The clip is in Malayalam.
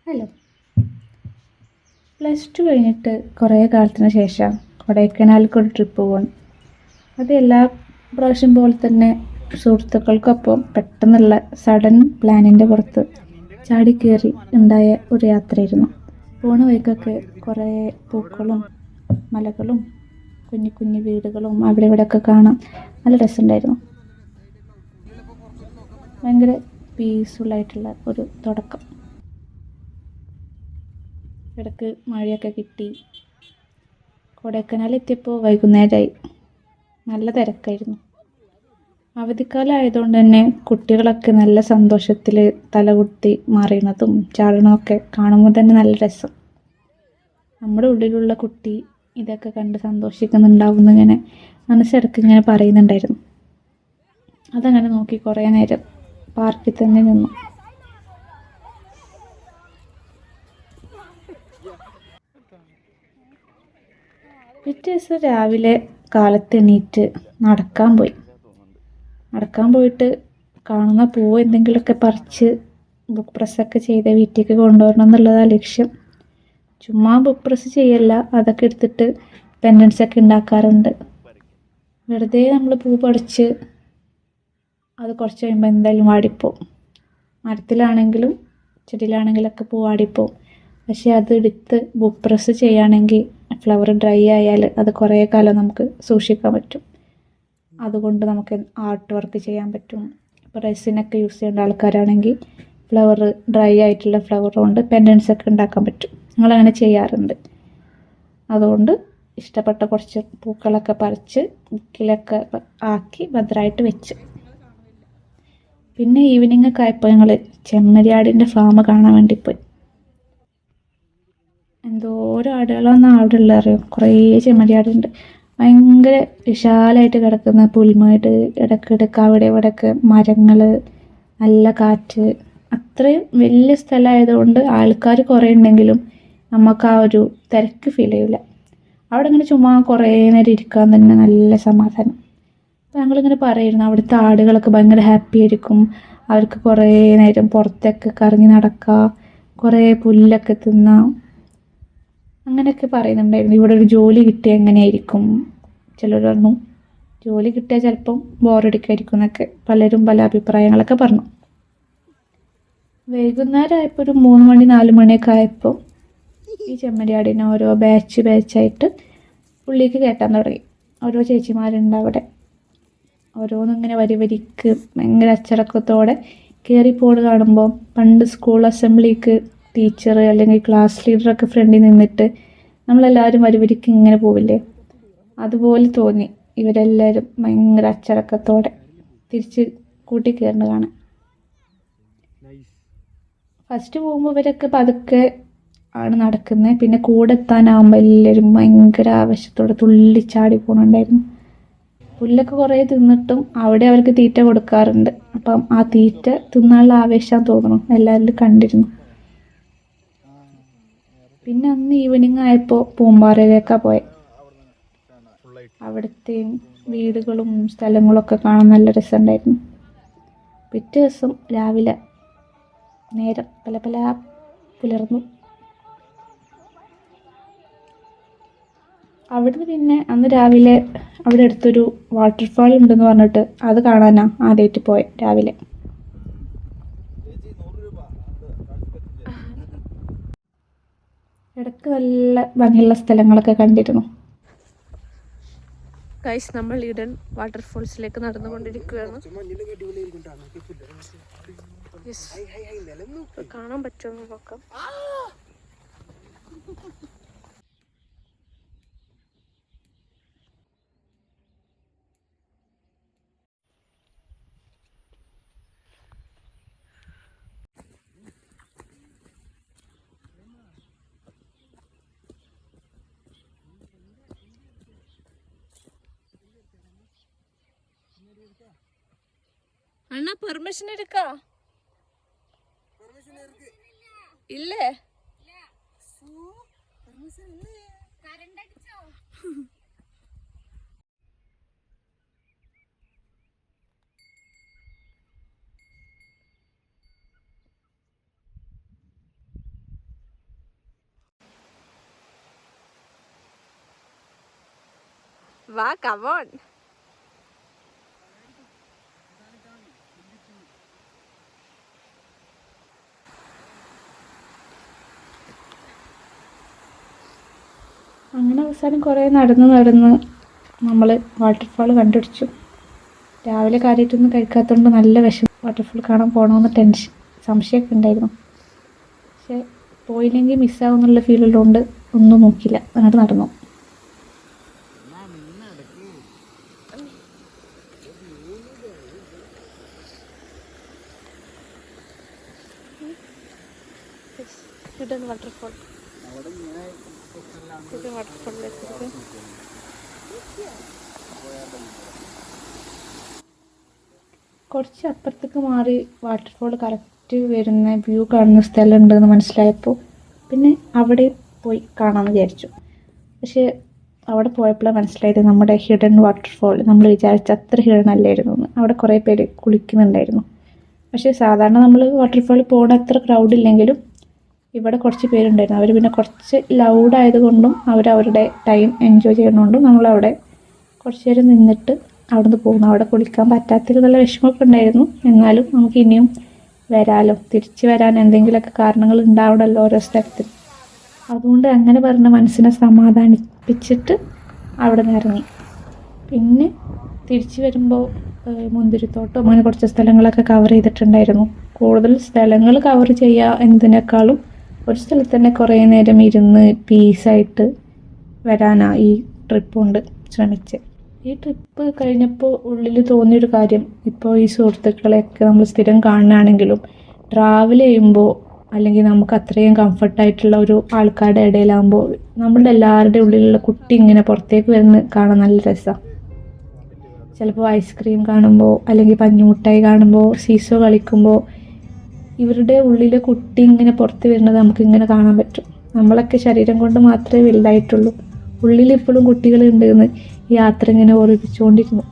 ഹലോ. +2 കഴിഞ്ഞിട്ട് കുറേ കാലത്തിന് ശേഷം കൊടൈക്കനാലിലേക്ക് ഒരു ട്രിപ്പ് പോകണം. അത് എല്ലാ പ്രാവശ്യം പോലെ തന്നെ സുഹൃത്തുക്കൾക്കൊപ്പം പെട്ടെന്നുള്ള സഡൻ പ്ലാനിൻ്റെ പുറത്ത് ചാടിക്കേറി ഉണ്ടായ ഒരു യാത്രയായിരുന്നു. പോണ വഴിക്കൊക്കെ കുറേ പൂക്കളും മലകളും കുഞ്ഞു കുഞ്ഞു വീടുകളും അവിടെ ഇവിടെയൊക്കെ കാണാൻ നല്ല രസമുണ്ടായിരുന്നു. ഭയങ്കര പീസ്ഫുള്ളായിട്ടുള്ള ഒരു തുടക്കം. ഇടയ്ക്ക് മഴയൊക്കെ കിട്ടി. കൊടൈക്കനാലെത്തിയപ്പോൾ വൈകുന്നേരമായി. നല്ല തിരക്കായിരുന്നു. അവധിക്കാലം ആയതുകൊണ്ട് തന്നെ കുട്ടികളൊക്കെ നല്ല സന്തോഷത്തിൽ തലകുത്തി മറിയുന്നതും ചാടണമൊക്കെ കാണുമ്പോൾ തന്നെ നല്ല രസം. നമ്മുടെ ഉള്ളിലുള്ള കുട്ടി ഇതൊക്കെ കണ്ട് സന്തോഷിക്കുന്നുണ്ടാവുന്നിങ്ങനെ മനസ്സിടയ്ക്ക് ഇങ്ങനെ പറയുന്നുണ്ടായിരുന്നു. അതങ്ങനെ നോക്കി കുറേ നേരം പാർക്കിൽ തന്നെ നിന്നു. പിറ്റേ ദിവസം രാവിലെ കാലത്ത് എണീറ്റ് നടക്കാൻ പോയിട്ട് കാണുന്ന പൂവ് എന്തെങ്കിലുമൊക്കെ പറിച്ച് ബുക്ക് പ്രസ്സൊക്കെ ചെയ്ത് വീട്ടിലേക്ക് കൊണ്ടുവരണം എന്നുള്ളതാണ് ലക്ഷ്യം. ചുമ്മാ ബുക്ക് പ്രസ് ചെയ്യല്ല, അതൊക്കെ എടുത്തിട്ട് പെൻഡൻസൊക്കെ ഉണ്ടാക്കാറുണ്ട്. വെറുതെ നമ്മൾ പൂ പറിച്ച് അത് കുറച്ച് കഴിയുമ്പോൾ എന്തായാലും വാടിപ്പോവും. മരത്തിലാണെങ്കിലും ചെടിയിലാണെങ്കിലൊക്കെ പൂ വാടിപ്പോവും. പക്ഷേ അത് എടുത്ത് ബുക്ക് പ്രസ് ചെയ്യുകയാണെങ്കിൽ ഫ്ലവർ ഡ്രൈ ആയാൽ അത് കുറേ കാലം നമുക്ക് സൂക്ഷിക്കാൻ പറ്റും. അതുകൊണ്ട് നമുക്ക് ആർട്ട് വർക്ക് ചെയ്യാൻ പറ്റും. ഇപ്പോൾ റെസിനൊക്കെ യൂസ് ചെയ്യേണ്ട ആൾക്കാരാണെങ്കിൽ ഫ്ലവർ ഡ്രൈ ആയിട്ടുള്ള ഫ്ലവർ കൊണ്ട് പെൻഡൻസൊക്കെ ഉണ്ടാക്കാൻ പറ്റും. ഞങ്ങളങ്ങനെ ചെയ്യാറുണ്ട്. അതുകൊണ്ട് ഇഷ്ടപ്പെട്ട കുറച്ച് പൂക്കളൊക്കെ പറിച്ച് ബുക്കിലൊക്കെ ആക്കി ഭദ്രമായിട്ട് വെച്ച്. പിന്നെ ഈവനിങ് ഒക്കെ ആയപ്പോൾ ഞങ്ങൾ ചെമ്മരിയാടിൻ്റെ ഫാം കാണാൻ വേണ്ടി പോയി. എന്തോരം ആടുകളാണ് അവിടെ ഉള്ളത് അറിയോ. കുറേ ചെമ്മരിയാടുണ്ട്. ഭയങ്കര വിശാലമായിട്ട് കിടക്കുന്ന പുൽമേട്, ഇടയ്ക്കിടയ്ക്ക് അവിടെ ഇവിടെയൊക്കെ മരങ്ങൾ, നല്ല കാറ്റ്. അത്രയും വലിയ സ്ഥലമായതുകൊണ്ട് ആൾക്കാർ കുറേ ഉണ്ടെങ്കിലും നമുക്ക് ആ ഒരു തിരക്ക് ഫീൽ ചെയ്യില്ല. അവിടെ ഇങ്ങനെ ചുമ്മാ കുറേ നേരം ഇരിക്കാൻ തന്നെ നല്ല സമാധാനം. അപ്പോൾ ഞങ്ങളിങ്ങനെ പറയുന്നു അവിടുത്തെ ആടുകളൊക്കെ ഭയങ്കര ഹാപ്പി ആയിരിക്കും. അവർക്ക് കുറേ നേരം പുറത്തൊക്കെ കറങ്ങി നടക്കുക, കുറേ പുല്ലൊക്കെ തിന്നാം, അങ്ങനെയൊക്കെ പറയുന്നുണ്ടായിരുന്നു. ഇവിടെ ഒരു ജോലി കിട്ടിയാൽ എങ്ങനെയായിരിക്കും. ചിലർ പറഞ്ഞു ജോലി കിട്ടിയാൽ ചിലപ്പം ബോറടിക്കായിരിക്കും എന്നൊക്കെ പലരും പല അഭിപ്രായങ്ങളൊക്കെ പറഞ്ഞു. വൈകുന്നേരം ആയപ്പോൾ ഒരു 3 മണി 4 മണിയൊക്കെ ആയപ്പോൾ ഈ ചെമ്മരിയാടിനെ ഓരോ ബാച്ചായിട്ട് ഉള്ളിലേക്ക് കയറ്റാൻ തുടങ്ങി. ഓരോ ചേച്ചിമാരുണ്ട് അവിടെ. ഓരോന്നിങ്ങനെ വരിക്ക് ഭയങ്കര അച്ചടക്കത്തോടെ കയറിപ്പോണ് കാണുമ്പോൾ പണ്ട് സ്കൂൾ അസംബ്ലിക്ക് ടീച്ചർ അല്ലെങ്കിൽ ക്ലാസ് ലീഡറൊക്കെ ഫ്രണ്ടിൽ നിന്നിട്ട് നമ്മളെല്ലാവരും വരിക്ക് ഇങ്ങനെ പോവില്ലേ, അതുപോലെ തോന്നി. ഇവരെല്ലാവരും ഭയങ്കര അച്ചടക്കത്തോടെ തിരിച്ച് കൂട്ടി കയറുന്നത് കാണാൻ. ഫസ്റ്റ് പോകുമ്പോൾ ഇവരൊക്കെ പതുക്കെ ആണ് നടക്കുന്നത്. പിന്നെ കൂടെ എത്താനാവുമ്പോൾ എല്ലാവരും ഭയങ്കര ആവേശത്തോടെ തുള്ളിച്ചാടി പോകണുണ്ടായിരുന്നു. പുല്ലൊക്കെ കുറേ തിന്നിട്ടും അവിടെ അവർക്ക് തീറ്റ കൊടുക്കാറുണ്ട്. അപ്പം ആ തീറ്റ തിന്നാനുള്ള ആവേശം തോന്നുന്നു എല്ലാവരും കണ്ടിരുന്നു. പിന്നെ അന്ന് ഈവനിങ് ആയപ്പോൾ പൂമ്പാറയിലേക്കാണ് പോയത്. അവിടുത്തെ വീടുകളും സ്ഥലങ്ങളൊക്കെ കാണാൻ നല്ല രസമുണ്ടായിരുന്നു. പിറ്റേ ദിവസം രാവിലെ നേരം പല പുലർന്നു. അവിടുന്ന് പിന്നെ അന്ന് രാവിലെ അവിടെ അടുത്തൊരു വാട്ടർഫാൾ ഉണ്ടെന്ന് പറഞ്ഞിട്ട് അത് കാണാനാണ് ആദ്യമായിട്ട് പോയത് രാവിലെ. ഇടയ്ക്ക് നല്ല ഭംഗിയുള്ള സ്ഥലങ്ങളൊക്കെ കണ്ടിരുന്നു. ഗൈസ്, നമ്മൾ ഈഡൻ വാട്ടർഫോൾസിലേക്ക് നടന്നുകൊണ്ടിരിക്കുകയാണ്. കാണാൻ പറ്റുമെന്ന് നോക്കാം. അണ്ണാ പെർമിഷൻ എടുക്കാ ഇല്ലേ? വാ കമോൺ. അങ്ങനെ അവസാനം കുറേ നടന്ന് നമ്മൾ വാട്ടർഫാൾ കണ്ടുപിടിച്ചു. രാവിലെ കാര്യമായിട്ടൊന്നും കഴിക്കാത്തതുകൊണ്ട് നല്ല വിഷം. വാട്ടർഫാൾ കാണാൻ പോകണമെന്ന് സംശയമൊക്കെ ഉണ്ടായിരുന്നു. പക്ഷെ പോയില്ലെങ്കിൽ മിസ്സാവും എന്നുള്ള ഫീൽ ഉള്ളതുകൊണ്ട് ഒന്നും നോക്കില്ല, അങ്ങോട്ട് നടന്നു. Hidden waterfall. ഹിഡൻ വാട്ടർഫോളിലേക്ക് കുറച്ച് അപ്പുറത്തേക്ക് മാറി വാട്ടർഫോൾ കറക്റ്റ് വരുന്ന വ്യൂ കാണുന്ന സ്ഥലം ഉണ്ടെന്ന് മനസ്സിലായപ്പോൾ പിന്നെ അവിടെ പോയി കാണാമെന്ന് വിചാരിച്ചു. പക്ഷേ അവിടെ പോയപ്പോഴാണ് മനസ്സിലായത് നമ്മുടെ ഹിഡൻ വാട്ടർഫോൾ നമ്മൾ വിചാരിച്ച അത്ര ഹിഡൻ അല്ലായിരുന്നു എന്ന്. അവിടെ കുറേ പേര് കുളിക്കുന്നുണ്ടായിരുന്നു. പക്ഷേ സാധാരണ നമ്മൾ വാട്ടർഫോളിൽ പോകണ അത്ര ക്രൗഡ് ഇല്ലെങ്കിലും ഇവിടെ കുറച്ച് പേരുണ്ടായിരുന്നു. അവർ പിന്നെ കുറച്ച് ലൗഡായതുകൊണ്ടും അവരവരുടെ ടൈം എൻജോയ് ചെയ്യുന്നതുകൊണ്ടും നമ്മളവിടെ കുറച്ച് നേരം നിന്നിട്ട് അവിടുന്ന് പോകുന്നു. അവിടെ കുളിക്കാൻ പറ്റാത്തതിൽ നല്ല വിഷമമൊക്കെ ഉണ്ടായിരുന്നു. എന്നാലും നമുക്ക് ഇനിയും വരാമല്ലോ, തിരിച്ച് വരാൻ എന്തെങ്കിലുമൊക്കെ കാരണങ്ങൾ ഉണ്ടാവണമല്ലോ ഓരോ സ്ഥലത്തിൽ. അതുകൊണ്ട് അങ്ങനെ പറഞ്ഞ മനസ്സിനെ സമാധാനിപ്പിച്ചിട്ട് അവിടെ നിന്ന് ഇറങ്ങി. പിന്നെ തിരിച്ച് വരുമ്പോൾ മുന്തിരിത്തോട്ടം അങ്ങനെ കുറച്ച് സ്ഥലങ്ങളൊക്കെ കവർ ചെയ്തിട്ടുണ്ടായിരുന്നു. കൂടുതൽ സ്ഥലങ്ങൾ കവർ ചെയ്യുക എന്നതിനേക്കാളും ഒരു സ്ഥലത്ത് തന്നെ കുറേ നേരം ഇരുന്ന് പീസായിട്ട് വരാനാണ് ഈ ട്രിപ്പ് കൊണ്ട് ശ്രമിച്ചത്. ഈ ട്രിപ്പ് കഴിഞ്ഞപ്പോൾ ഉള്ളിൽ തോന്നിയൊരു കാര്യം, ഇപ്പോൾ ഈ സുഹൃത്തുക്കളെയൊക്കെ നമ്മൾ സ്ഥിരം കാണുകയാണെങ്കിലും ട്രാവൽ ചെയ്യുമ്പോൾ അല്ലെങ്കിൽ നമുക്ക് അത്രയും കംഫർട്ടായിട്ടുള്ള ഒരു ആൾക്കാരുടെ ഇടയിലാകുമ്പോൾ നമ്മളുടെ എല്ലാവരുടെ ഉള്ളിലുള്ള കുട്ടി ഇങ്ങനെ പുറത്തേക്ക് വരുന്ന കാണാൻ നല്ല രസമാണ്. ചിലപ്പോൾ ഐസ്ക്രീം കാണുമ്പോൾ അല്ലെങ്കിൽ പഞ്ഞുമുട്ടായി കാണുമ്പോൾ സീസോ കളിക്കുമ്പോൾ ഇവരുടെ ഉള്ളിലെ കുട്ടി ഇങ്ങനെ പുറത്ത് വരുന്നത് നമുക്കിങ്ങനെ കാണാൻ പറ്റും. നമ്മളൊക്കെ ശരീരം കൊണ്ട് മാത്രമേ വലുതായിട്ടുള്ളൂ, ഉള്ളിൽ ഇപ്പോഴും കുട്ടികളുണ്ടെന്ന് യാത്ര ഇങ്ങനെ ഓർമ്മിപ്പിച്ചുകൊണ്ടിരുന്നു.